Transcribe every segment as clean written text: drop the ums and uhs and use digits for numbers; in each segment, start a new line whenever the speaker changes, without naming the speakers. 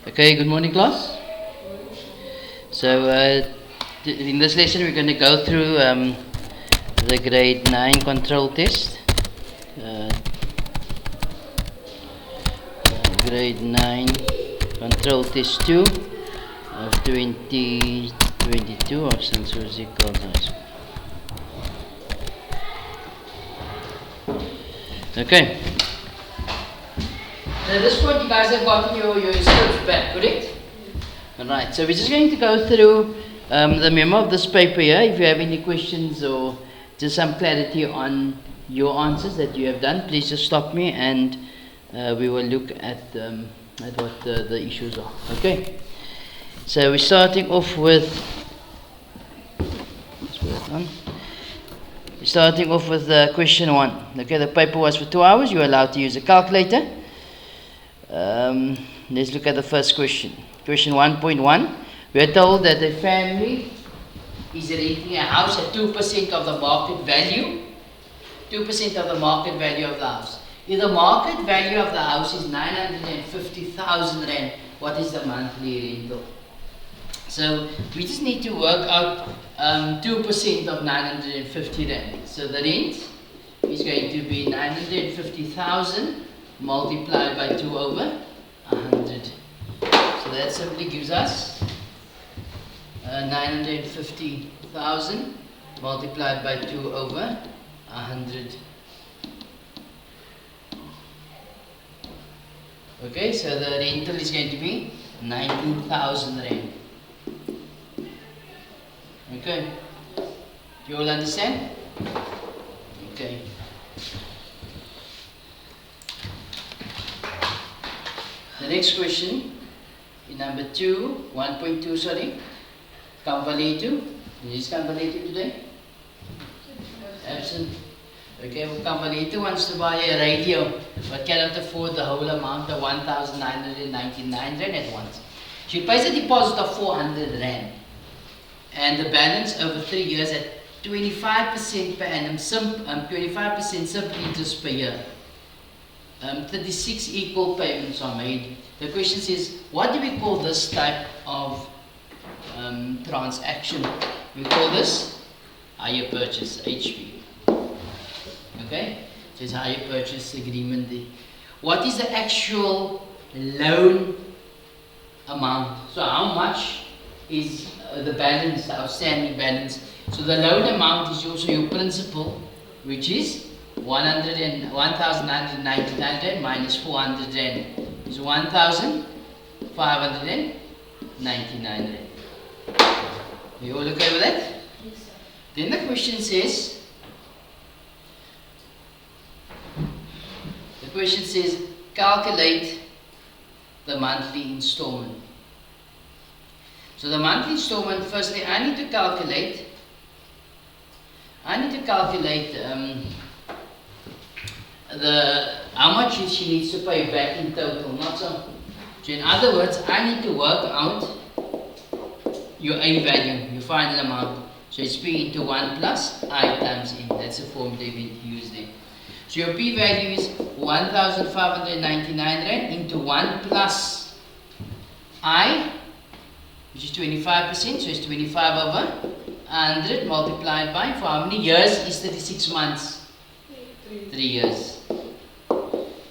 Okay, good morning class. So in this lesson we're going to go through the grade 9 control test. Grade 9 control test 2 of 2022 of St. Susie Girls High School. Okay. So at this point you guys have gotten your scripts back, correct? Alright, so we're just going to go through the memo of this paper here. If you have any questions or just some clarity on your answers that you have done, please just stop me and we will look at what the issues are. Okay, so we're starting off with question 1. Okay, the paper was for 2 hours. You're allowed to use a calculator. Let's look at the first question. Question 1.1. We are told that a family is renting a house at 2% of the market value. 2% of the market value of the house. If the market value of the house is 950,000 Rand, what is the monthly rental? So we just need to work out 2% of 950 Rand. So the rent is going to be 950,000 multiplied by 2 over 100. So that simply gives us 950,000 multiplied by 2 over 100. Okay, so the rental is going to be 19,000 Rand. Okay, you all understand? Okay. The next question in number 2, 1.2, sorry. Convalito. Is Convalito today? Absent. Okay, well, Convalito wants to buy a radio but cannot afford the whole amount of 1,999 Rand at once. She pays a deposit of 400 Rand and the balance over 3 years at 25% per annum, 25% simple interest per year. 36 equal payments are made. The question says, what do we call this type of transaction? We call this hire purchase, HP. Okay, so it's hire purchase agreement. What is the actual loan amount? So how much is the balance, the outstanding balance? So the loan amount is also your principal, which is 1,999 Rand minus 400 Rand is 1,599 Rand. You all okay with that? Yes, sir. Then the question says, calculate the monthly installment. So the monthly installment, firstly I need to calculate how much she needs to pay back in total, not so. So in other words, I need to work out your A value, your final amount. So it's P into 1 plus I times N. That's the formula we use there. So your P value is 1,599 Rand into 1 plus I, which is 25%, so it's 25 over 100 multiplied by, for how many years is 36 months? 3 years.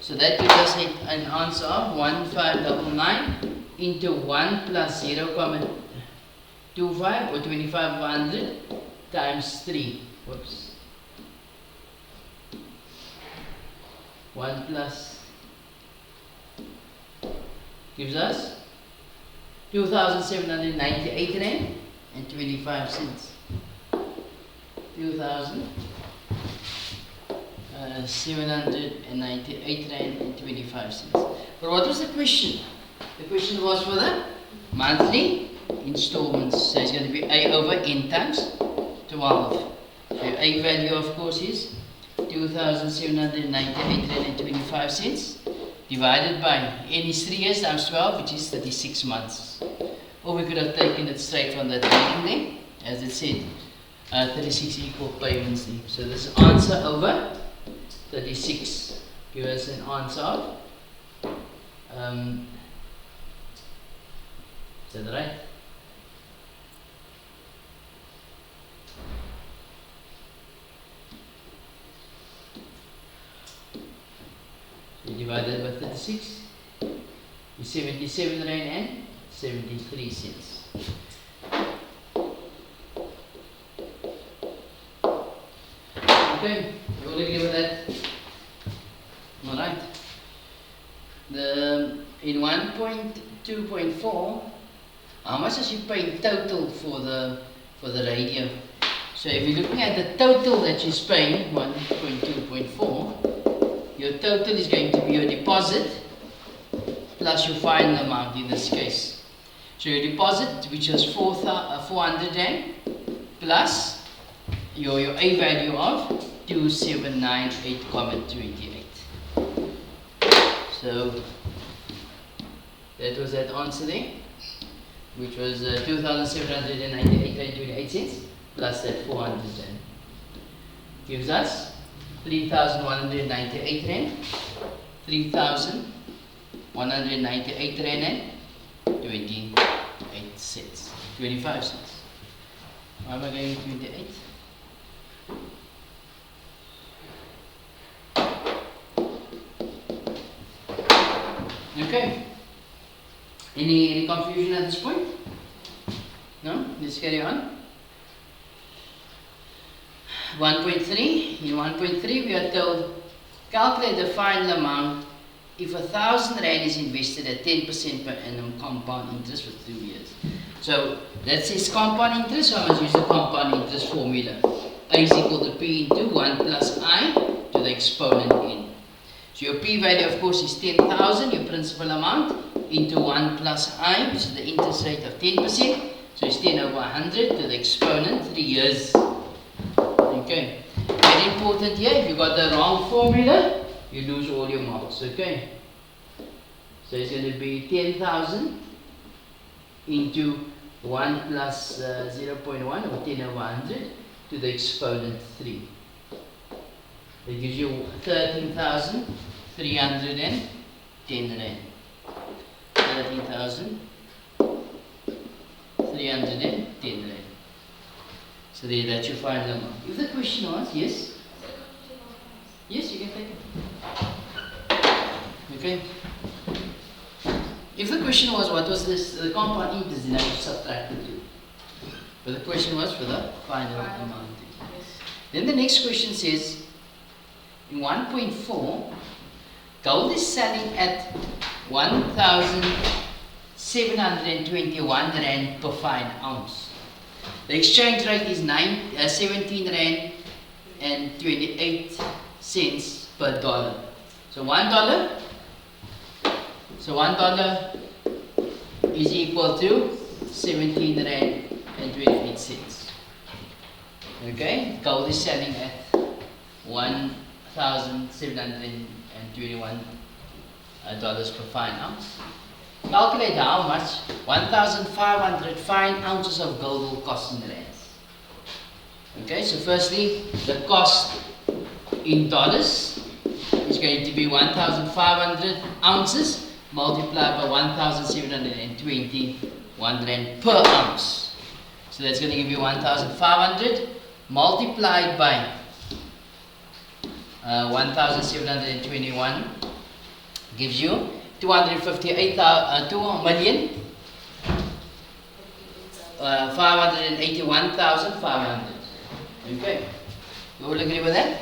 So that gives us an answer of 1,599 into 1 plus 0.25 or 25 over 100 times 3. Whoops. 1 plus gives us 2,798 Rand and 25 cents. 2,798 Rand and 25 cents. But what was the question? The question was for the monthly installments. So it's going to be A over N times 12. So your A value of course is 2,798 Rand and 25 cents divided by N is 3 years times 12, which is 36 months. Or we could have taken it straight from that reading there, as it said, 36 equal payments there. So this answer over 36 gives us an answer of Is that right? So you divide that by 36. It's 77 Rand and 73 cents. Okay, you all agree with that? Alright. In 1.2.4, how much does you pay in total for the radio? So if you're looking at the total that you're paying, 1.2.4, your total is going to be your deposit plus your final amount in this case. So your deposit, which is 400 Rand, plus your A value of 2798.28. So that was that answer there, which was 2,798.28 cents plus that 400 Rand. Gives us 3,198 Rand, 3,198 Rand and 28 cents, 25 cents. Why am I going 28? Okay. Any confusion at this point? No? Let's carry on. 1.3. In 1.3 we are told calculate the final amount if 1,000 Rand is invested at 10% per annum compound interest for 2 years. So that says compound interest, so I must use the compound interest formula. A is equal to P into 1 plus I to the exponent n. So your P value of course is 10,000, your principal amount, into 1 plus I, which is the interest rate of 10%. So it's 10 over 100 to the exponent, 3 years. Okay. Very important here, if you got the wrong formula, you lose all your marks. Okay. So it's going to be 10,000 into 1 plus 0.1 or 10 over 100 to the exponent 3. That gives you 13,310 Rand. 13,310 Rand. So there, that's your final amount. If the question was, yes? Yes, you can take it. Okay. If the question was, what was this, the compound interest, then I would subtract the 2. But the question was for the final amount. Then the next question says, in 1.4, gold is selling at 1,721 Rand per fine ounce. The exchange rate is 17 Rand and 28 cents per dollar. So $1 is equal to 17 Rand and 28 cents. Okay, gold is selling at 1,721 dollars per fine ounce. Calculate how much 1,500 fine ounces of gold will cost in rands. Okay, so firstly, the cost in dollars is going to be 1,500 ounces multiplied by 1,721 Rand per ounce. So that's going to give you 1,500 multiplied by 1,721 gives you 2,581,500. Okay, you all agree with that?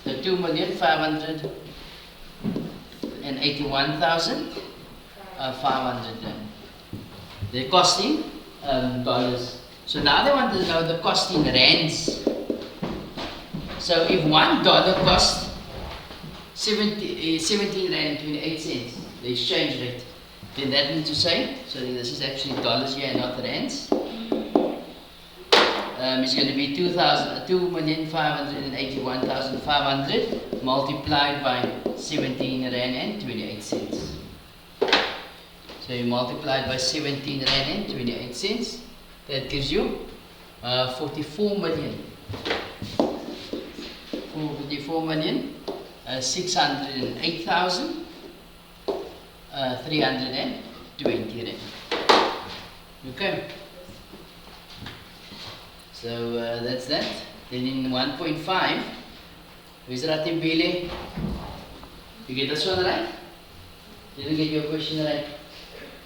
The 2,581,500. They're costing dollars. So now they want to know the cost in rands. So if $1 costs 17 Rand and 28 cents, the exchange rate, then that means to say, so this is actually dollars here and not rands. It's going to be 2,581,500 multiplied by 17 Rand and 28 cents. So you multiply it by 17 Rand and 28 cents. That gives you 44 million. 44 million 608,320 rand. Okay. So that's that. Then in 1.5, where's Ratimbili? You get this one right? Didn't get your question right.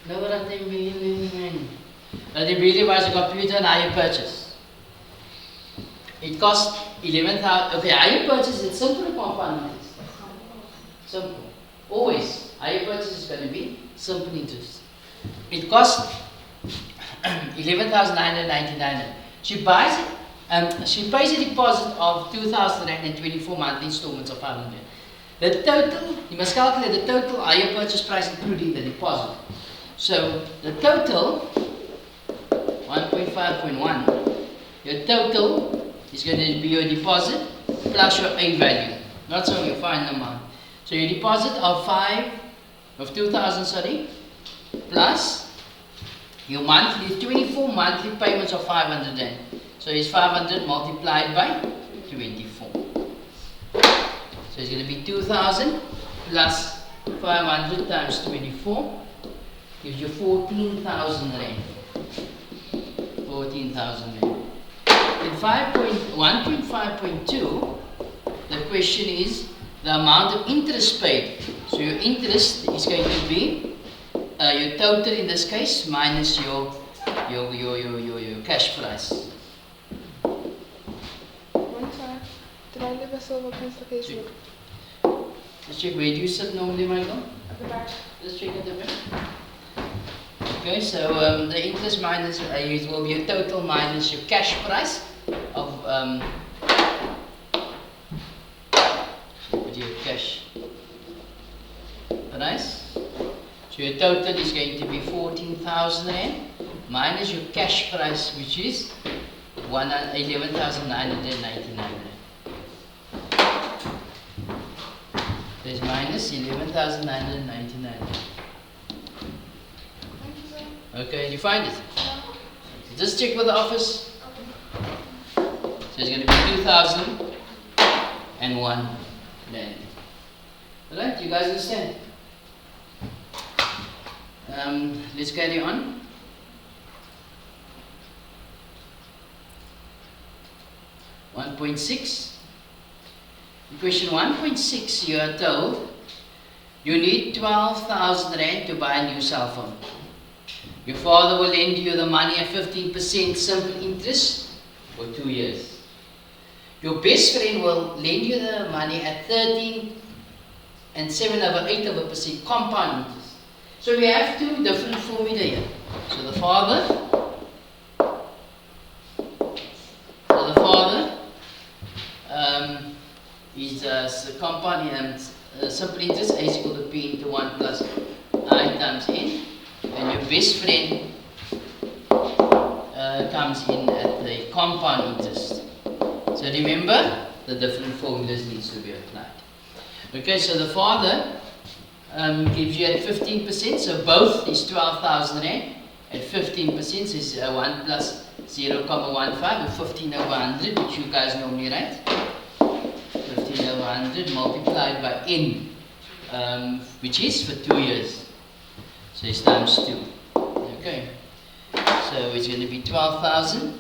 No, Ratimbili. Ratimbili was a computer and hire purchase. It cost 11,000. Okay, hire purchase is simple compound interest. Simple. Always. Hire purchase is going to be simple interest. It cost 11,999. She buys it. She pays a deposit of 2,000 rand and 24 monthly installments of 500 rand. The total, you must calculate the total hire purchase price including the deposit. So the total, 1.5.1, your total is going to be your deposit plus your A value, not so your final amount. So your deposit of 2,000, sorry, plus your monthly, 24 monthly payments of 500 rand. So it's 500 multiplied by 24. So it's going to be 2,000 plus 500 times 24 gives you 14,000 rand. 14,000 rand. In 1.5.2, the question is the amount of interest paid. So your interest is going to be your total in this case minus your cash price.
Did I leave a silver pencil case?
Let's check, where do you sit normally, Michael?
At the back.
Let's check at the back. Okay, so the interest minus, it will be a total minus your cash price of, put your cash price. So your total is going to be 14,000 rand minus your cash price, which is 11,999 rand. So it's minus 11,999. Okay, you find it? Just check with the office. So it's going to be 2,001 rand. Alright, you guys understand? Let's carry on. Question 1.6, you are told you need 12,000 rand to buy a new cell phone. Your father will lend you the money at 15% simple interest for 2 years. Your best friend will lend you the money at 13 and 7/8% compound interest. So we have two different formula here. So the father is compound simple interest A is equal to P into 1 plus I times N, and your best friend comes in at the compound interest. So remember, the different formulas needs to be applied. Okay, so the father gives you at 15%, so both is 12,000 rand. At 15% is 1 plus 0,15 or 15 over 100, which you guys normally write. 15 over 100 multiplied by N, which is for 2 years. So it's times 2. Okay, so it's going to be 12,000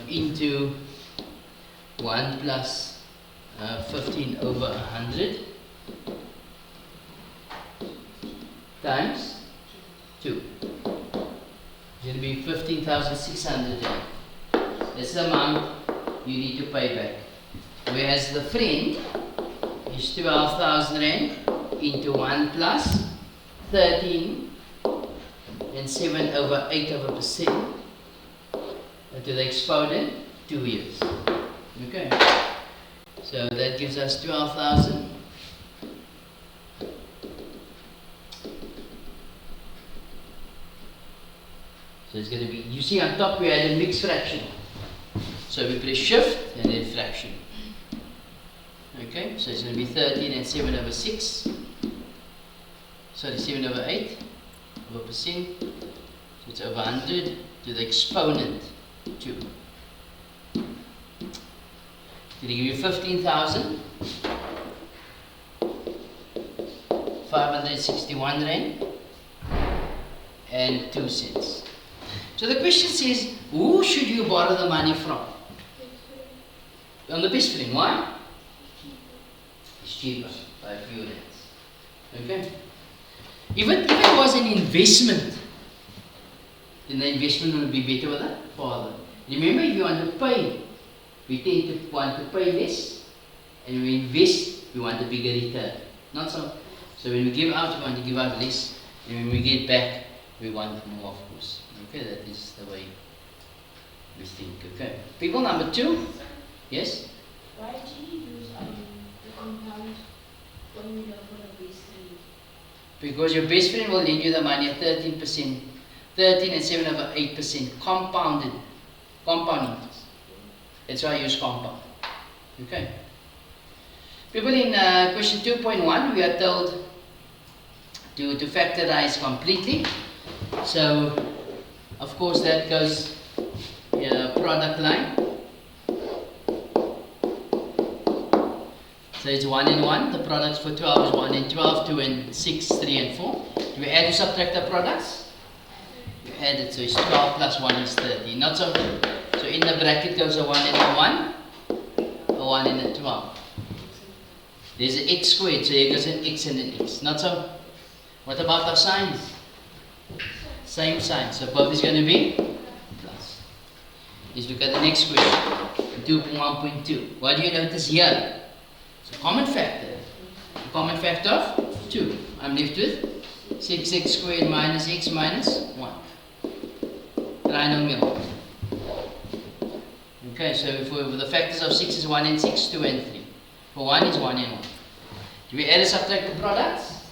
into 1 plus 15 over 100 times 2. It's going to be 15,600 rand. That's the amount you need to pay back. Whereas the friend is 12,000 rand into 1 plus 13 and 7/8% to the exponent 2 years. Okay, so that gives us 12,000. So it's going to be, you see on top we had a mixed fraction. So we put a shift and then fraction. Okay, so it's going to be 13 and 7/6. Sorry, 7/8%. So it's over 100 to the exponent 2. Did I give you 15,000? 561 Rand and 2 cents. So the question says, who should you borrow the money from? On the best friend. Why? It's cheaper by a few rands. Okay? Even if it was an investment, then the investment will be better with the father. Remember, if you want to pay, we tend to want to pay less, and when we invest, we want a bigger return. Not so. So when we give out, we want to give out less, and when we get back, we want more, of course. Okay, that is the way we think. Okay. People number 2. Yes?
Why did you use the compound formula for the base friend?
Because your best friend will lend you the money at 13%, 13 and 7/8% compounding interest. That's why I use compound. Okay. People in question 2.1, we are told to factorize completely. So, of course, that goes product line. So it's 1 and 1. The products for 12 is 1 and 12, 2 and 6, 3 and 4. Do we add or subtract the products? We add it, so it's 12 plus 1 is 13. Not so. So in the bracket goes a 1 and a 1, a 1 and a 12. There's an x squared, so here goes an x and an x. Not so. What about our signs? Same sign, so both is going to be plus. Let's look at the next question. 2.1.2. What do you notice here? It's a common factor. A common factor of 2. I'm left with 6x squared minus x minus 1. Trinomial. Okay, so for the factors of 6 is 1 and 6, 2 and 3. For 1 is 1 and 1. Do we add or subtract the products?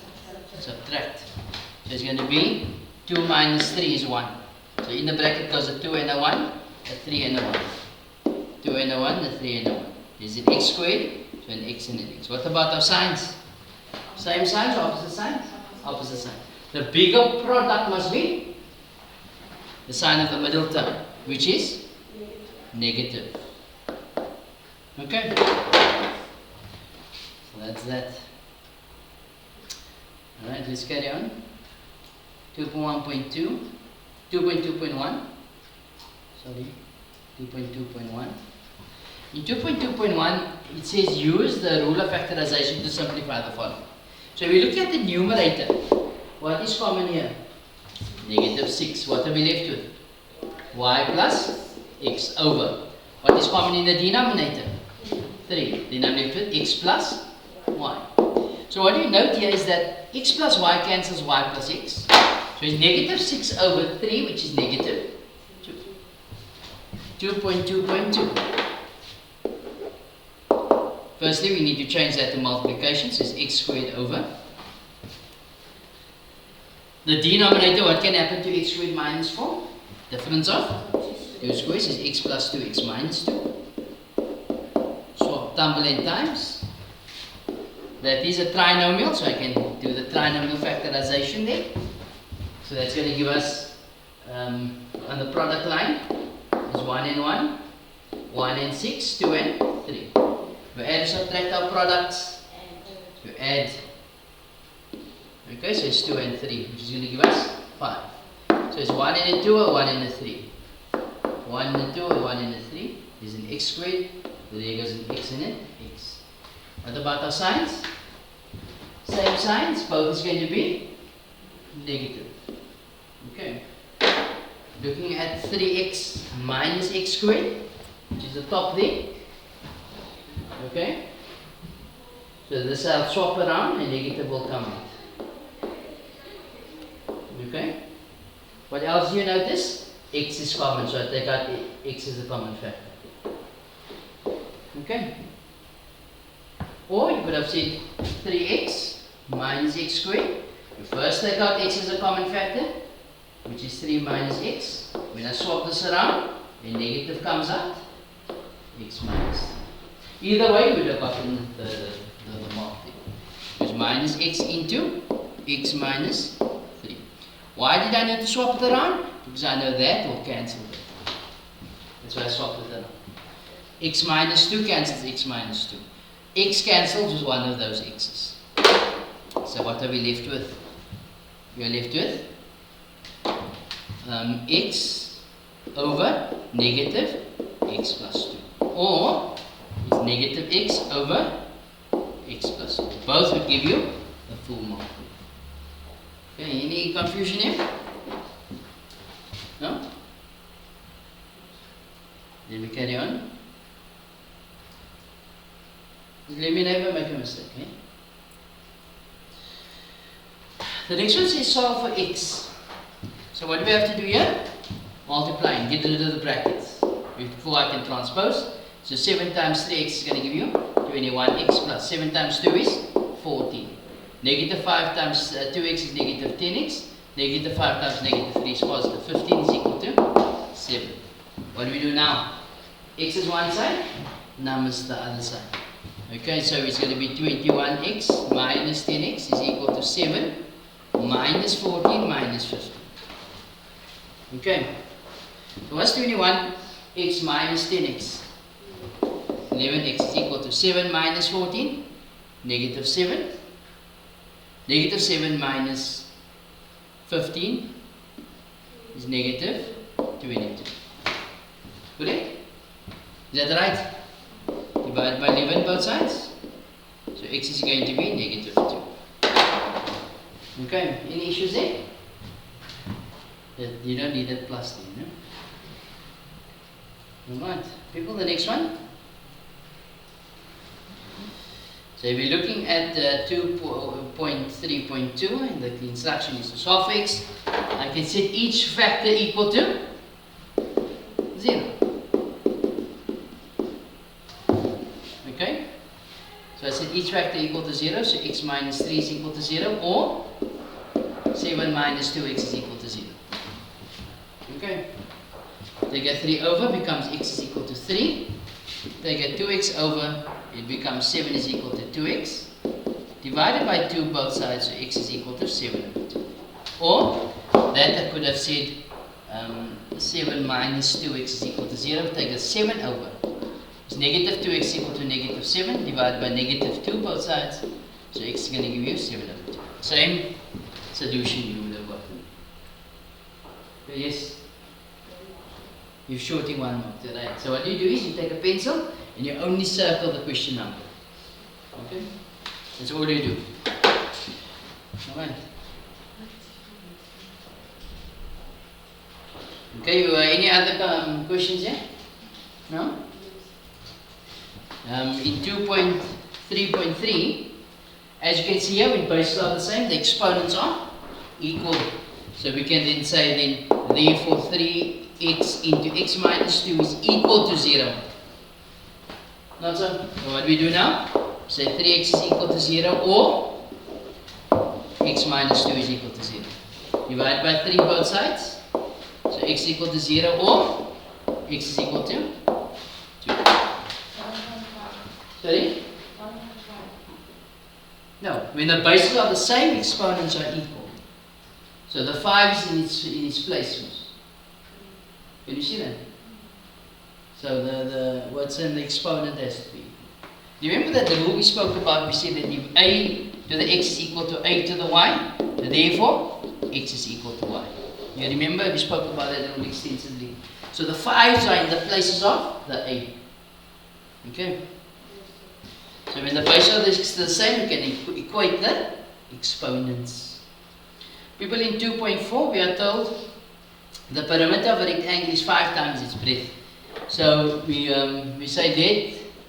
Subtract. So it's going to be 2 minus 3 is 1. So in the bracket goes a 2 and a 1, a 3 and a 1. 2 and a 1, a 3 and a 1. Is it x squared? So an x and an x. What about our signs? Same signs or opposite signs? Opposite signs. The bigger product must be the sign of the middle term, which is negative. Okay? So that's that. Alright, let's carry on. 2.1.2, 2.2.1. Sorry, 2.2.1. In 2.2.1, it says use the rule of factorization to simplify the following. So we look at the numerator. What is common here? Negative 6. What are we left with? Y plus x over. What is common in the denominator? 3. Then I'm left with x plus y. So what you note here is that x plus y cancels y plus x. So it's negative 6 over 3, which is negative 2. 2.2.2. Firstly, we need to change that to multiplication, so it's x squared over. The denominator, what can happen to x squared minus 4? Difference of 2 squares is x plus 2x minus 2. Swap tumble and times. That is a trinomial, so I can do the trinomial factorization there. So that's going to give us, on the product line, is 1 and 1, 1 and 6, 2 and 3. We add and subtract our products. We add. Okay, so it's 2 and 3, which is going to give us 5. So it's 1 and a 2 or 1 and a 3. 1 and a 2 or 1 and a 3 is an x squared. So there goes an x and an x. What about our signs? Same signs, both is going to be negative. Okay. Looking at 3x minus x squared, which is the top there. Okay. So this I'll swap around and negative will come out. Okay. What else do you notice? X is common, so I take out x as a common factor. Okay. Or you could have said 3x minus x squared. You first take out x as a common factor, which is 3 minus x. When I swap this around, a negative comes out, x minus 3. Either way, you would have gotten the mark there. It's minus x into x minus 3. Why did I need to swap it around? Because I know that will cancel it. That's why I swapped it around. X minus 2 cancels x minus 2. X cancels with one of those x's. So what are we left with? We are left with x over negative x plus 2. Or it's negative x over x plus 2. Both would give you a full mark. Okay, any confusion here? No? Then we carry on. Let me never make a mistake. Okay? The next one says solve for x. So what do we have to do here? Multiply and get rid of the brackets. Before I can transpose. So 7 times 3x is going to give you 21x plus 7 times 2 is 14. Negative 5 times 2x is negative 10x. Negative 5 times negative 3 is positive 15 is equal to 7. What do we do now? X is one side, numbers the other side. Okay, so it's going to be 21x minus 10x is equal to 7 minus 14 minus 15. Okay, so what's 21x minus 10x? 11x is equal to 7 minus 14, negative 7. Negative 7 minus 15 is negative 22. Correct? Is that right? Divide by 11 both sides. So x is going to be negative 2. Okay, any issues there? You don't need that plus there, no? Alright, people, the next one. So if we're looking at 2.3.2 and the instruction is to solve for x, I can set each factor equal to 0. Okay? So I set each factor equal to 0, so x minus 3 is equal to 0, or 7 minus 2x is equal to 0. Okay? Take a 3 over, becomes x is equal to 3. Take a 2x over, it becomes 7 is equal to 2x. Divided by 2 both sides, so x is equal to 7 over 2. Or, that I could have said 7 minus 2x is equal to 0. Take a 7 over. It's negative 2x equal to negative 7. Divided by negative 2 both sides, so x is going to give you 7 over 2. Same solution you would have gotten. Yes? You're shorting one mark, right? So what you do is you take a pencil and you only circle the question number. Okay? That's all you do. Alright. Okay, any other questions here? No? In 2.3.3, as you can see here, when bases are the same, the exponents are equal. So we can then say therefore 3x into x minus 2 is equal to 0. Not so? So what do we do now? Say 3x is equal to 0 or x minus 2 is equal to 0. Divide by 3 both sides. So x is equal to 0 or x is equal to 2. Sorry? No, when the bases are the same, exponents are equal. So the 5 is in its place. Can you see that? So the what's in the exponent has to be. Do you remember that the rule we spoke about? We said that if a to the x is equal to a to the y, therefore x is equal to y. You remember we spoke about that rule extensively. So the 5's are in the places of the a. Okay. So when the bases are the same, you can equate the exponents. People, in 2.4 we are told the perimeter of a rectangle is 5 times its breadth. So we say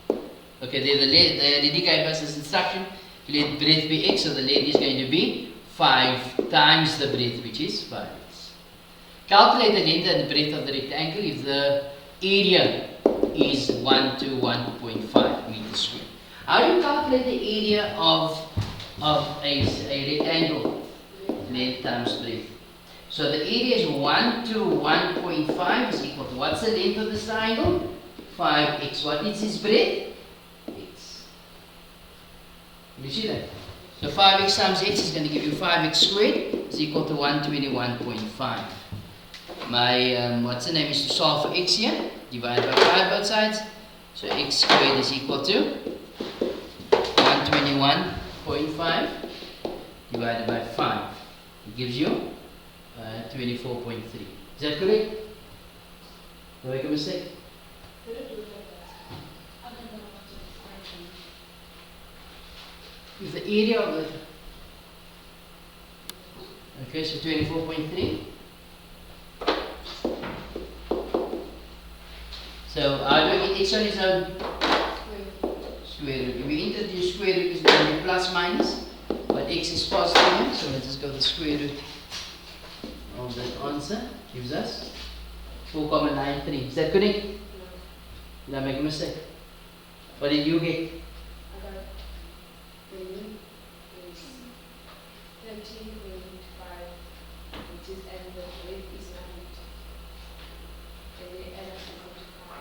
let, okay, they already gave us this instruction, let breadth be x, so the length is going to be 5 times the breadth, which is 5x. Calculate the length and the breadth of the rectangle if the area is 1 to 1.5 meters square. How do you calculate the area of a rectangle? Length times breadth. So the area is 1 to 1.5 is equal to, what's the length of this triangle? 5x. What is its breadth? X. You see that? So 5x times x is going to give you 5x squared is equal to 121.5. My, what's the name, is to solve for x here. Divide by 5 both sides. So x squared is equal to 121.5. divided by 5. It gives you 24.3. Is that correct? Did I make a mistake?
Did it do it like that? I don't know what to
If the area of the... Okay, so 24.3. So how do we get x on its own? Square root. If we introduce square root, it's going to be plus minus, but x is positive here, so let's just go the square root of that answer. Gives us 4.93. Is that correct? Did I make a mistake? What did you get?
I got the length is 13.5, which is, and the weight is 9. And they add up to 5.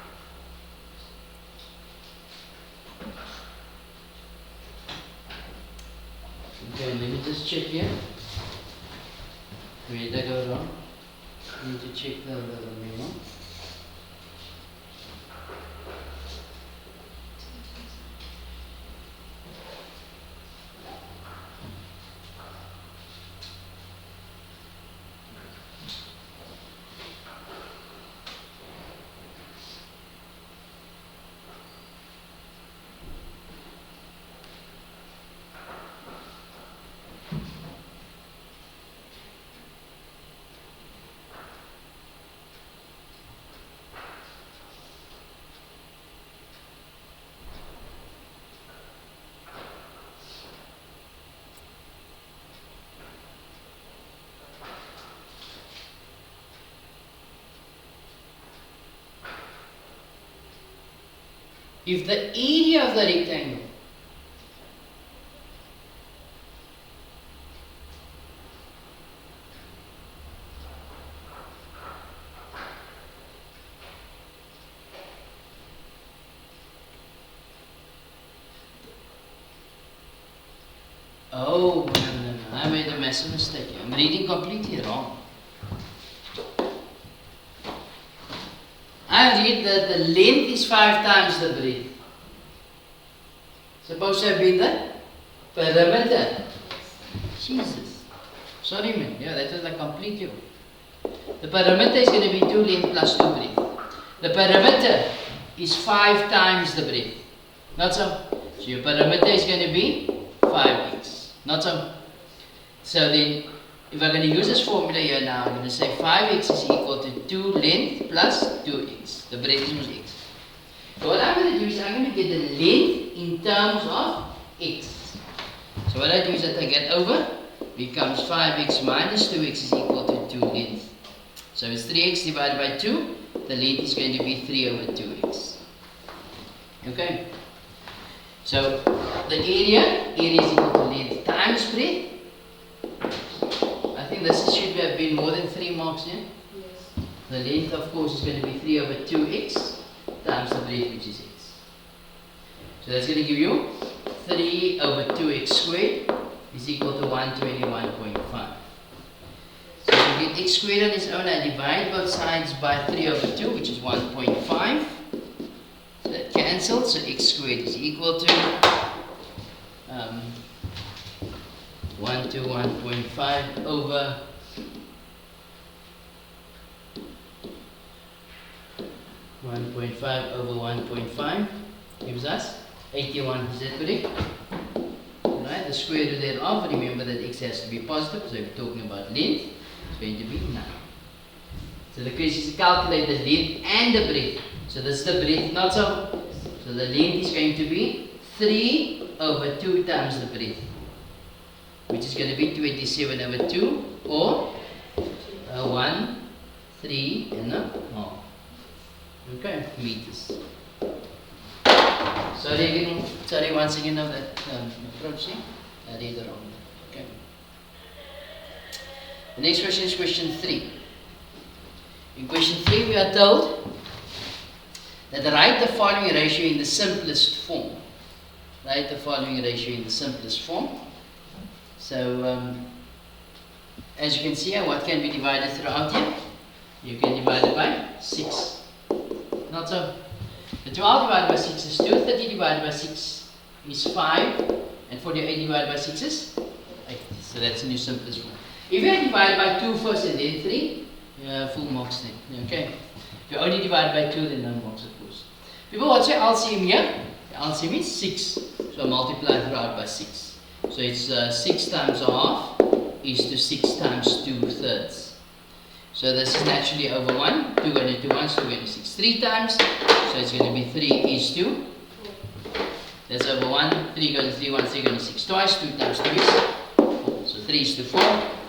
Okay, let me just check here. Where did I go wrong? I need to check the memo. If the area of the rectangle Oh, no, I made a massive mistake. I'm reading completely wrong. I read that the length is 5 times the breadth. Supposed to have been the perimeter. Jesus. Sorry man, yeah, that was like completely wrong. The perimeter is going to be 2 length plus 2 breadth. The perimeter is 5 times the breadth. Not so. So your perimeter is going to be 5x. Not so. So then, if I'm going to use this formula here now, I'm going to say 5x is equal to 2 length plus 2x. The breadth is x. So what I'm going to do is I'm going to get the length in terms of x. So what I do is that I get over becomes 5x minus 2x is equal to 2 length. So it's 3x divided by 2. The length is going to be 3 over 2x. Okay. So the area is equal to length times breadth. I think this should have been more than 3 marks here.
Yes.
The length of course is going to be 3 over 2x times the breadth, which is x. So that's going to give you 3 over 2x squared is equal to 121.5. So to get x squared on its own, I divide both sides by 3 over 2, which is 1.5. So that cancels, so x squared is equal to 121.5 over 1.5 gives us 81. Is that correct? Right, the square root thereof, remember that x has to be positive, so if we're talking about length, it's going to be 9. So the question is to calculate the length and the breadth. So this is the breadth, not so. So the length is going to be 3 over 2 times the breadth, which is going to be 27 over 2 or 1, 3 and a half. Okay, meters. Sorry once again of that approach. I read it wrong. Okay. The next question is question 3. In question 3 we are told that write the following ratio in the simplest form. Write the following ratio in the simplest form. So as you can see here, what can be divided throughout here? You can divide it by 6. Not so. The 12 divided by 6 is 2, 30 divided by 6 is 5, and 48 divided by 6 is 86. So that's the new simplest form. If you divide by 2 first and then 3, full marks then. Okay. If you only divide by 2, then no marks of course. People, what's your LCM here? The LCM is 6. So multiply throughout by 6. So it's 6 times a half is to 6 times 2/3. So this is naturally over 1. 2 going to 2 1, so 2 going to 6. 3 times. So it's going to be 3 is to. That's over 1. 3 going to 3, 1, 3 going to 6 twice. 2 times 2 is 4. So 3 is to 4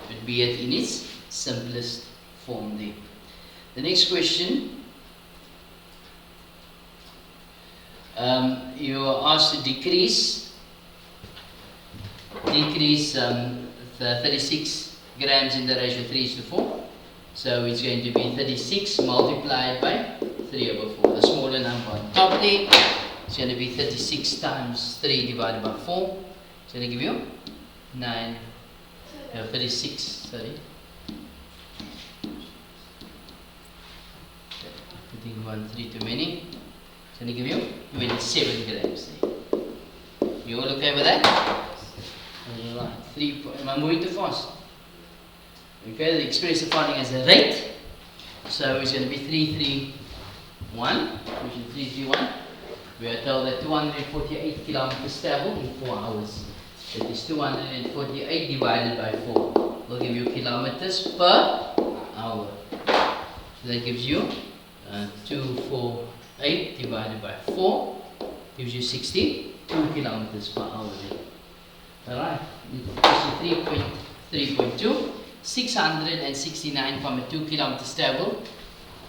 would be it in its simplest form there. The next question. You are asked to decrease the 36 grams in the ratio 3 is to 4. So it's going to be 36 multiplied by 3 over 4. The smaller number on top there. It's going to be 36 times 3 divided by 4. It's going to give you 36, sorry. Putting 1, 3 too many. It's going to give you 27 grams there. You all okay with that? Alright, 3, am I moving too fast? Okay, the express the following as a rate. So it's going to be 331, which is 331. We are told that 248 kilometers travel in 4 hours. That is 248 divided by 4. Will give you kilometers per hour. So that gives you 248 divided by 4 gives you 62 kilometers per hour. Alright, question 3.2. 669.2 kilometers traveled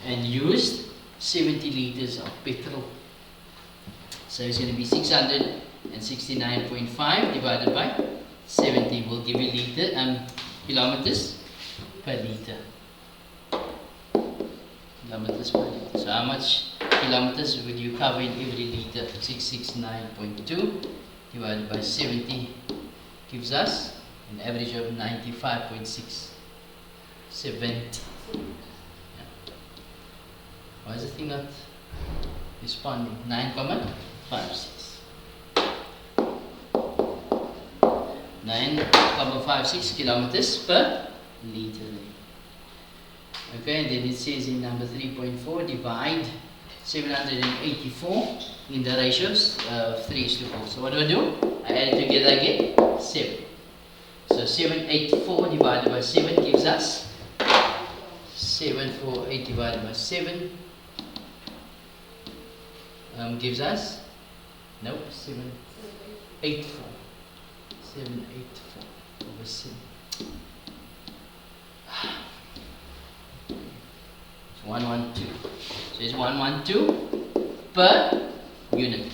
and used 70 liters of petrol. So it's going to be 669.5 divided by 70 will give you kilometers per liter. Kilometers per liter. So how much kilometers will you cover in every liter? 669.2 divided by 70 gives us an average of 95.67. Yeah. Why is the thing not responding? 9.56. 9.56 kilometers per liter. Okay, and then it says in number 3.4, divide 784 in the ratios of 3 is to 4. So what do I do? I add it together again, 7. So 784 divided by 7 gives us 748 divided by 7 gives us 784. 784 over 7. It's 112. So it's 112 per unit.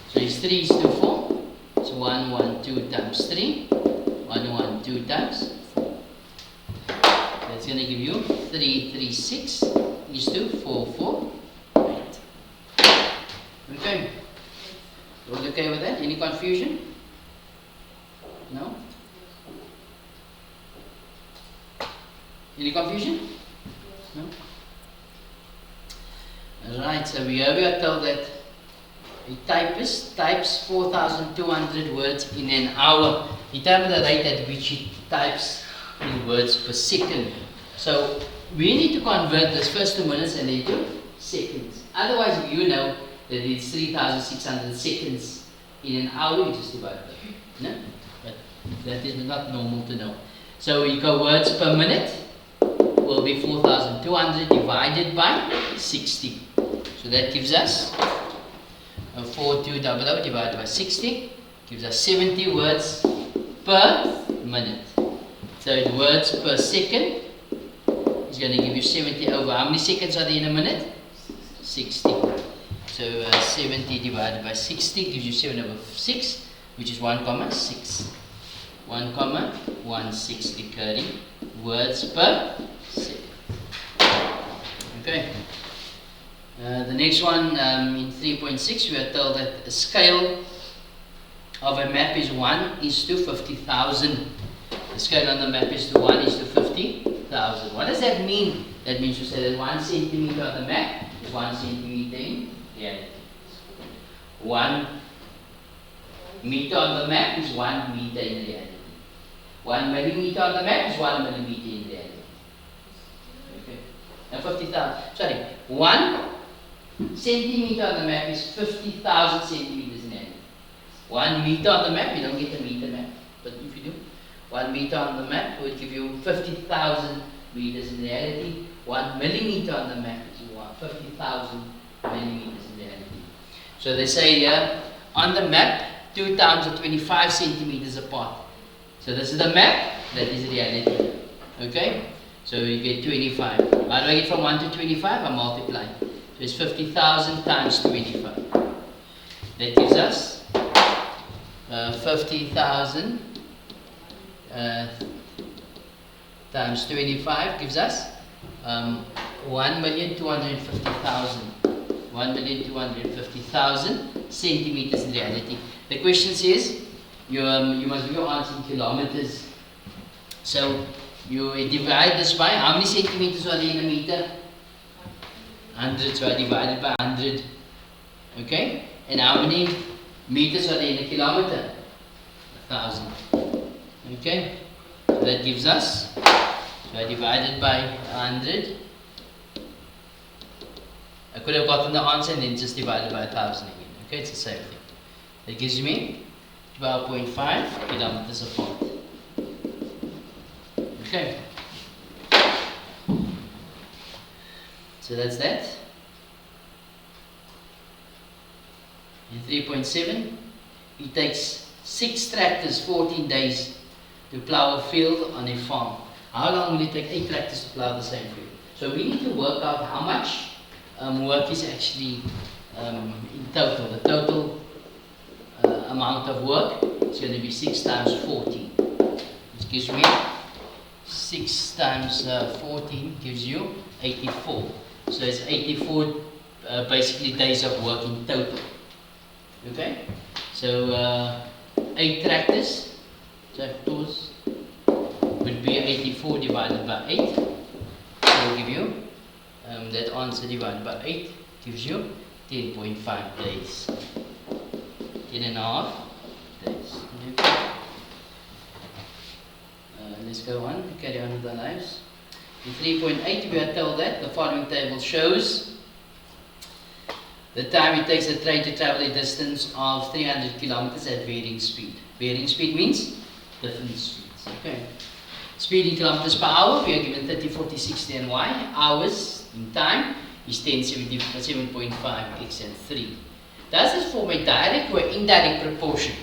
So it's 3 is to 4. So 112 times 3. 112 times 4. That's going to give you 336 is to 448. Okay. All okay with that? Any confusion? No? Any confusion? No? Alright, so we are told that a typist types 4,200 words in an hour. Determine the rate at which he types in words per second. So we need to convert this first to minutes and then to seconds. Otherwise, if you know that it's 3,600 seconds in an hour, you just divide that. No? But that is not normal to know. So we go words per minute will be 4,200 divided by 60. So that gives us 4200 divided by 60 gives us 70 words per minute. So words per second is going to give you 70 over. How many seconds are there in a minute? 60. So 70 divided by 60 gives you 7 over 6, which is 1,6. 1,16 recurring words per second. Okay. The next one in 3.6, we are told that a scale of a map is 1 is to 50,000. The scale on the map is to 1 is to 50,000. What does that mean? That means you say that 1 centimeter on the map is 1 centimeter in reality. 1 meter on the map is 1 meter in reality. 1 millimeter on the map is 1 millimeter in reality. Okay. Now 50,000, sorry, 1 centimeter on the map is 50,000 centimeters in reality. 1 meter on the map, you don't get a meter map, but if you do, 1 meter on the map will give you 50,000 meters in reality. 1 millimeter on the map is 50,000 millimeters in reality. So they say here, on the map, 2 towns are 25 centimeters apart. So this is the map, that is reality. Okay? So you get 25. How do I get from 1 to 25? I multiply. So it's 50,000 times 25. That gives us 50,000 times 25 gives us 1,250,000. 1,250,000 centimeters in reality. The question says you must do your answer in kilometers. So you divide this by how many centimeters are there in a meter? 100. So I divide it by 100. Okay? And how many meters are there in a kilometer? 1,000. Okay? So that gives us, so I divide it by 100. I could have gotten the answer and then just divided by 1,000 again. Okay, it's the same thing. That gives me 12.5 kilometers apart. Okay. So that's that. In 3.7, it takes 6 tractors 14 days to plow a field on a farm. How long will it take 8 tractors to plow the same field? So we need to work out how much work is actually in total. The total amount of work is going to be 6 times 14. Which gives me 6 times 14 gives you 84. So it's 84 basically days of work in total. Okay? So 8 tractors, tractors would be 84 divided by 8. So will give you that answer divided by 8 gives you 10.5 days. 10.5 days. Okay. Let's go on, carry on with our lives. In 3.8 we are told that the following table shows the time it takes a train to travel a distance of 300 kilometers at varying speed. Varying speed means different speeds. Okay. Speed in kilometers per hour, we are given 30, 40, 60 and y. Hours in time is 10, 7.5, x and 3. Does this form a direct or indirect proportion?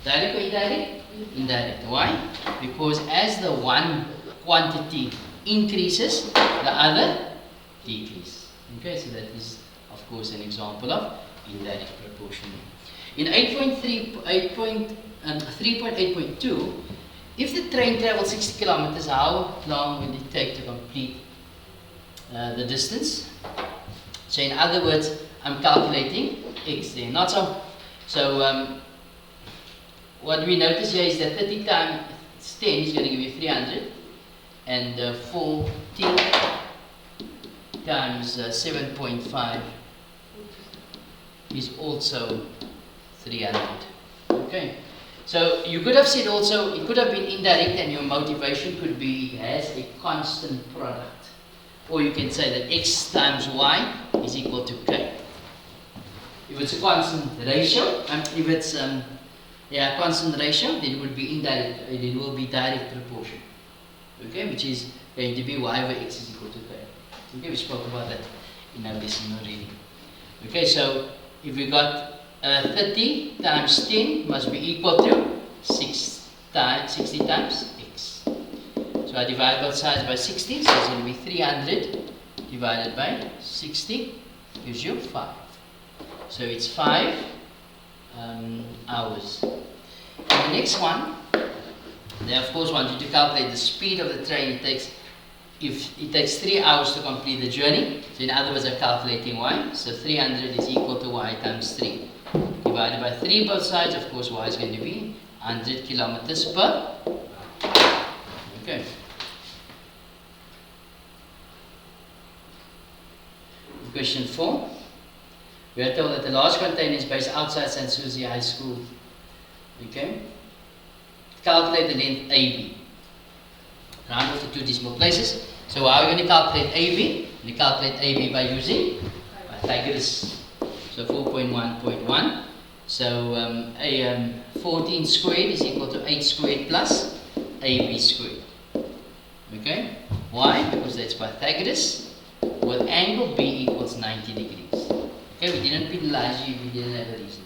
Direct or indirect? Indirect. Why? Because as the one quantity increases, the other decreases. Okay, so that is of course an example of indirect proportion. In 3.8.2, if the train travels 60 kilometers, how long will it take to complete the distance? So in other words, I'm calculating x there, not so. So what we notice here is that 30 times 10 is going to give you 300, and 40 times 7.5 is also 300. Okay. So you could have said also, it could have been indirect and your motivation could be it has a constant product. Or you can say that x times y is equal to k. If it's a constant ratio, if it's constant ratio, then it would be indirect, it will be direct proportion. Okay, which is going to be y over x is equal to k. Okay, we spoke about that in our lesson already. Okay, so if we got 30 times 10 must be equal to 60 times x. So I divide both sides by 60, so it's going to be 300 divided by 60 gives you 5. So it's 5 hours. And the next one, they of course want you to calculate the speed of the train it takes. If it takes 3 hours to complete the journey, so in other words I'm calculating y, so 300 is equal to y times 3. Divided by 3 both sides, of course y is going to be 100 kilometers per. Okay. Question 4. We are told that the large container is based outside St. Susie High School. Okay. Calculate the length AB. round off to 2 decimal places. So how are we going to calculate AB? We calculate AB by using Pythagoras. So 4.1.1. So 14 squared is equal to 8 squared plus AB squared. Okay? Why? Because that's Pythagoras with angle B equals 90 degrees. Okay, we didn't penalize you if we didn't have a reason.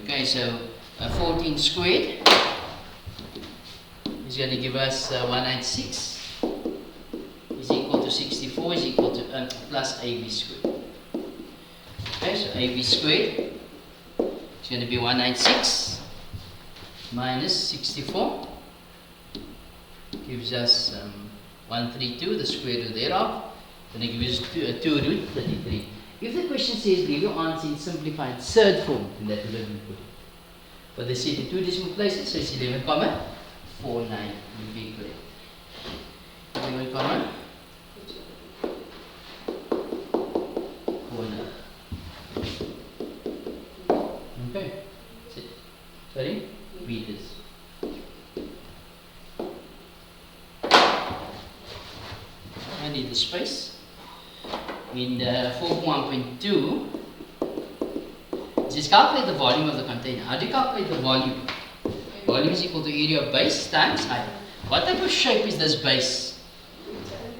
Okay, so 14 squared is going to give us 196 is equal to 64 is equal to plus AB squared. Okay, so AB squared is going to be 196 minus 64 gives us 132, the square root thereof. Then it gives us 2 root 33. If the question says leave your answer in simplified third form, then that would have been good. But they said in 2 decimal places, so it's 11, 49 would be correct. 11, 49. Okay. Sorry? Meters. I need the space. In 4.1.2, just calculate the volume of the container. How do you calculate the volume? Volume is equal to area of base times height. What type of shape is this base?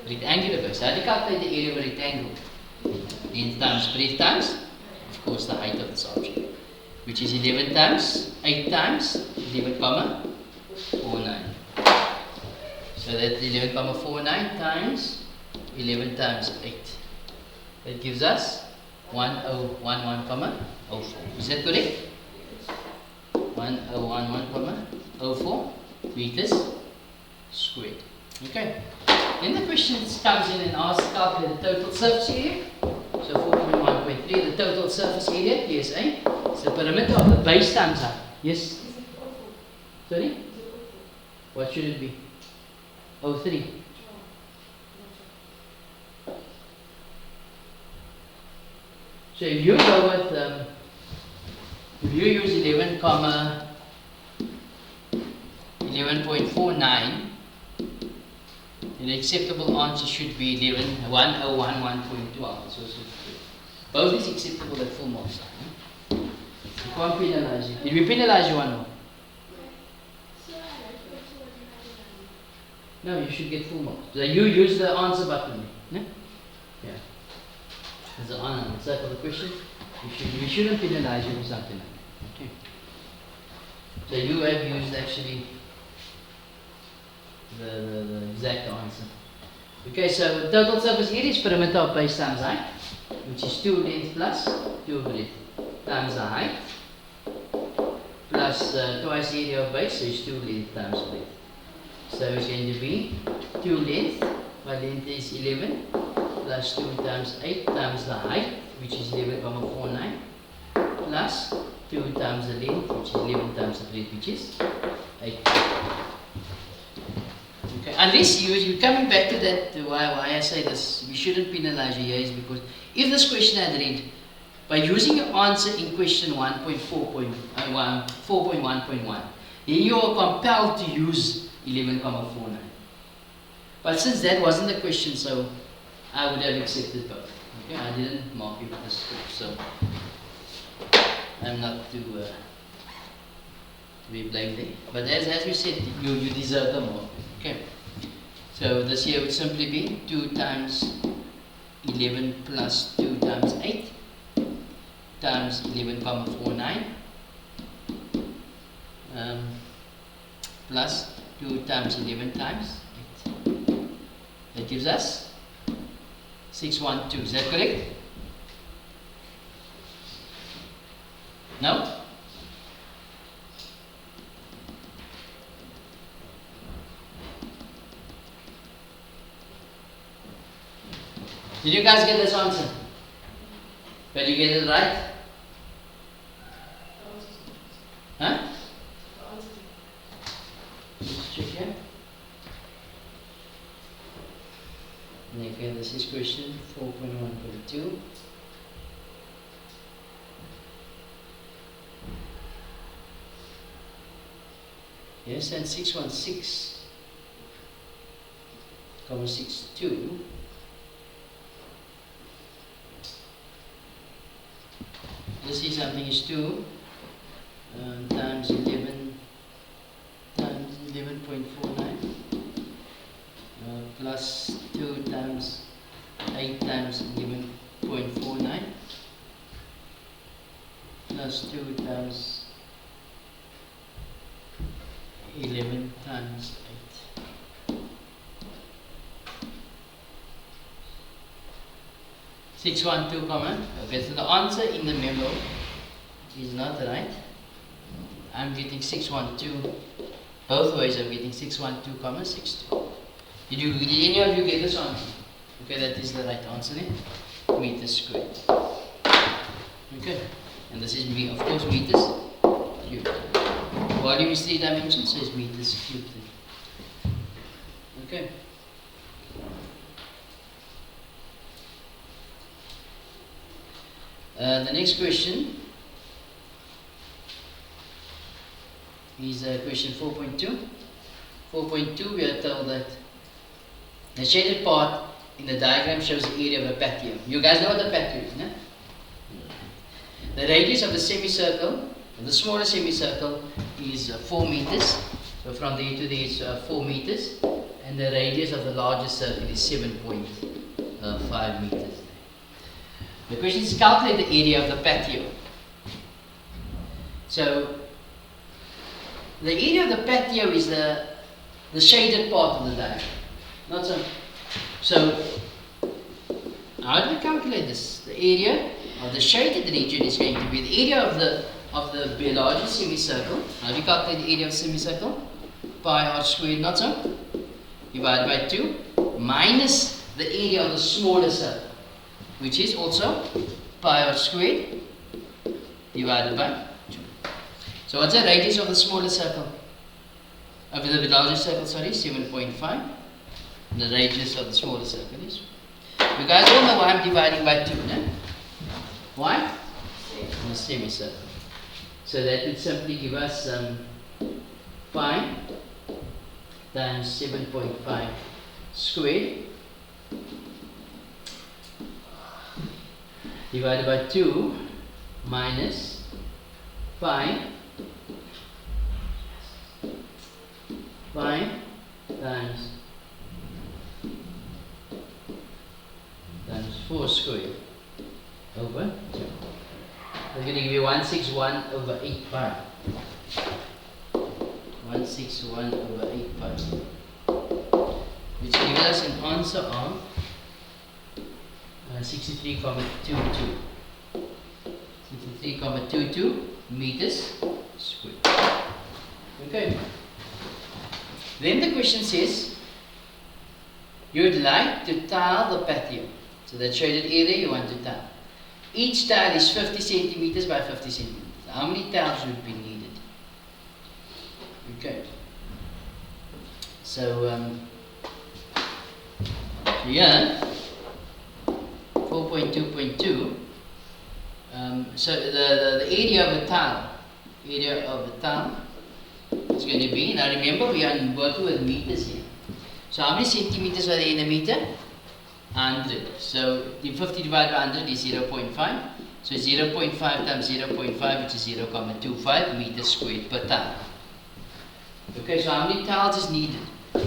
Rectangular base. How do you calculate the area of a rectangle? Length times breadth times, of course, the height of this object, which is 11 times 8 times 11, 49. So that's 11, 49 times 11 times 8. That gives us 1011, 04. Is that correct? 1011, 04 meters squared. Okay. Then the question comes in and asks calculate the total surface area. So 4.1.3, the total surface area, PSA, is the perimeter of the base times height. Yes? Sorry? What should it be? 03. So if you go with, if you use 11.49, then the acceptable answer should be 1011.12. So both is acceptable at full marks. You can't penalize you. Did we penalize you one more? No, you should get full marks. So you use the answer button. Yeah? Yeah. As an answer for the question, we shouldn't penalize you for something like that. Okay. So you have used actually the exact answer. Okay, so total surface area is perimeter of base times height, which is 2 length plus 2 breadth times the height, plus twice the area of base, so it's 2 length times breadth. So it's going to be 2 length, my length is 11, plus 2 times 8 times the height, which is 11,49, plus 2 times the length, which is 11 times the breadth, which is 8. Okay, unless you're coming back to that, why I say this, we shouldn't penalize you here is because if this question had read, by using your answer in question 4.1.1, then you are compelled to use 11,49. But since that wasn't the question, so I would have accepted both. Okay, I didn't mark you with the script, so I'm not to be blamed there. But as we said, you deserve the mark. Okay. So this here would simply be 2 times 11 plus 2 times 8 times 11,49 plus 2 times 11 times 8. That gives us 612. Is that correct? No? Did you guys get this answer? Did you get it right? Huh? Let's check here. Okay, this is question 4.1.2. Yes, and 616. comma 62. Let's see, something is 2 times 11 times 11.49 plus 2 times 8 times 11.49 plus 2 times 11 times 8. 612, comma. Okay, so the answer in the memo is not right. I'm getting 612. Both ways I'm getting 612, comma 62. Did any of you get this answer? Okay, that is the right answer then. Meters squared. Okay, and this is of course meters cubed. Volume is 3 dimensions, so it's meters cubed. Okay. The next question is question 4.2. 4.2, we are told that the shaded part in the diagram shows the area of a patio. You guys know what a patio is, no? The radius of the semicircle, the smaller semicircle, is 4 meters. So from there to there is 4 meters. And the radius of the larger circle is 7.5 meters. The question is calculate the area of the patio. So the area of the patio is the shaded part of the diagram. Not so. So how do we calculate this? The area of the shaded region is going to be the area of the larger semicircle. How do you calculate the area of the semicircle? Pi r squared, not so, divided by 2 minus the area of the smaller circle, which is also pi r squared divided by 2. So what's the radius of the smaller circle? Of the larger circle, sorry, 7.5. The radius of the smaller circle is. You guys all know why I'm dividing by 2, no? Why? The semicircle. So that would simply give us pi times 7.5 squared divided by 2 minus pi times 4 squared over 2. That's going to give you 161 over 8 pi. 161 over 8 pi. Which gives us an answer of 63.22. 63.22 meters squared. Okay. Then the question says, you would like to tile the patio. So that shaded area you want to tile. Each tile is 50 centimeters by 50 centimeters. How many tiles would be needed? Okay. So, here, 4.2.2. So the area of the tile is going to be, now remember we are working with meters here. So how many centimeters are there in a meter? 100. So the 50 divided by 100 is 0.5. So 0.5 times 0.5, which is 0.25 meters squared per tile. Okay, so how many tiles is needed?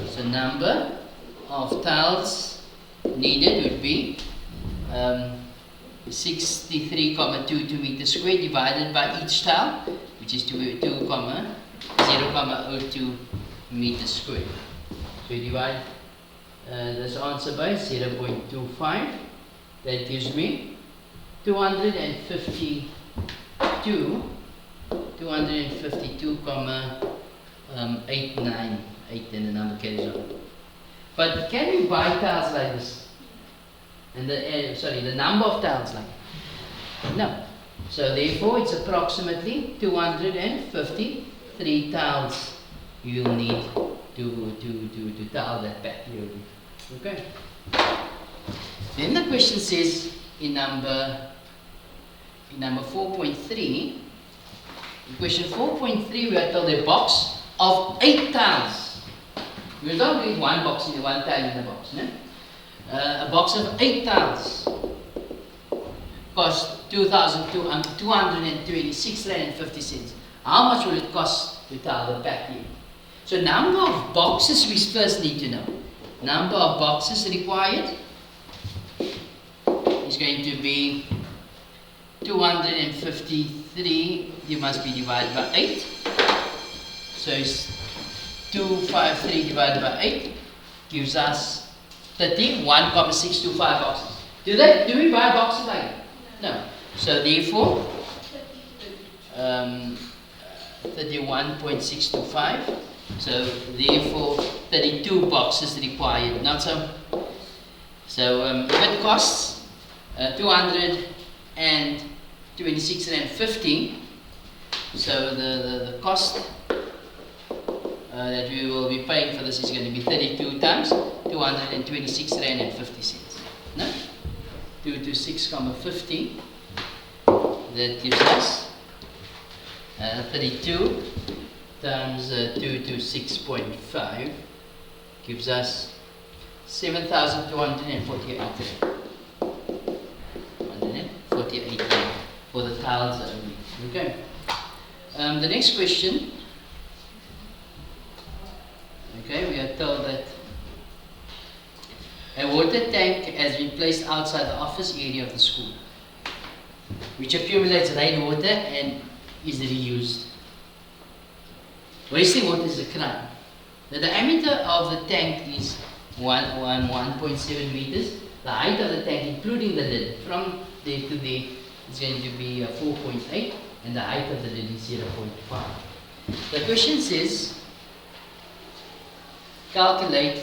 So number of tiles needed would be 63.22 meters squared divided by each tile, which is 0.02 meters squared. So you divide this answer by 0.25. That gives me 252, comma 898, and the number carries on. But can you buy tiles like this? And the number of tiles like that? No. So therefore it's approximately 253 tiles you'll need to tile that patio. Okay. Then the question says in number 4.3, in question 4.3 we are told a box of 8 tiles We don't do it one box in one tile in a box. No? A box of 8 tiles costs 226 rand and 50 cents. How much will it cost to tile the pack here? So number of boxes we first need to know. Number of boxes required is going to be 253. You must be divided by 8. So it's 253 divided by 8 gives us 31,625 boxes. Do we buy boxes like that? No. So therefore 31.625. So therefore 32 boxes required. Not so. So if it costs 226.50, so the cost that we will be paying for this is going to be 32 times 226 rand and 50 cents. No? 226,50. That gives us 32 times 226.5 gives us 7,248 rand. 148 rand for the tiles only. Okay. The next question. Okay, we are told that a water tank has been placed outside the office area of the school, which accumulates rainwater and is reused. Wasting water is a crime. The diameter of the tank is 1.7 meters. The height of the tank, including the lid, from there to there, is going to be 4.8, and the height of the lid is 0.5. The question says, calculate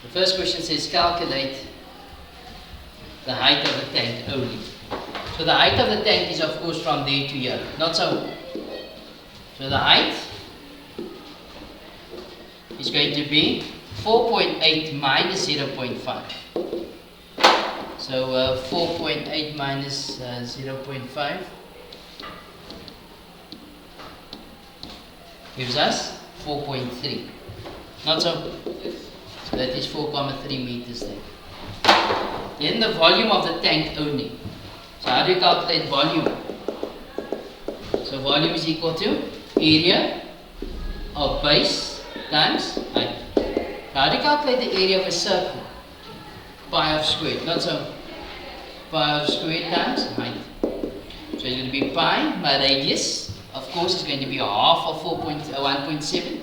the first question says calculate the height of the tank only. So the height of the tank is of course from there to here, not so. So the height is going to be 4.8 minus 0.5. So 4.8 minus 0.5 gives us 4.3. Not so. So that is 4.3 meters there. Then the volume of the tank only. So how do you calculate volume? So volume is equal to area of base times height. How do you calculate the area of a circle? Pi of squared. Not so. Pi of squared times height. So it's going to be pi by radius. Of course, it's going to be half of 1.7.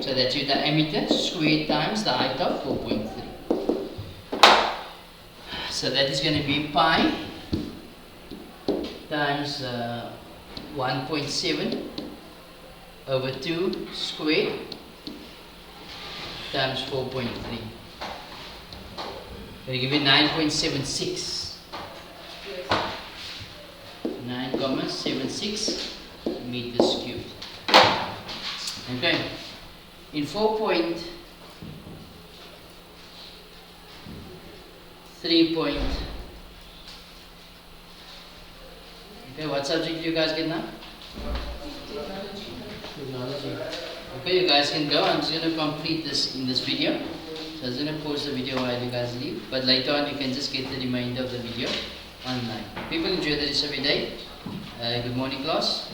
So that's your diameter squared times the height of 4.3. So that is going to be pi times 1.7 over 2 squared times 4.3. We'll give you 9.76. 9.76 meters cubed. Okay. In 4.3 okay, what subject do you guys get now? Technology. Okay, you guys can go. I'm just going to complete this in this video. So I'm going to pause the video while you guys leave. But later on you can just get the remainder of the video online. People enjoy the rest of your day. Good morning, class.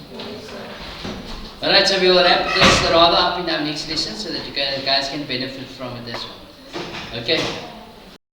Alright, so we will wrap this rather up in our next lesson so that you guys can benefit from it as well. Okay.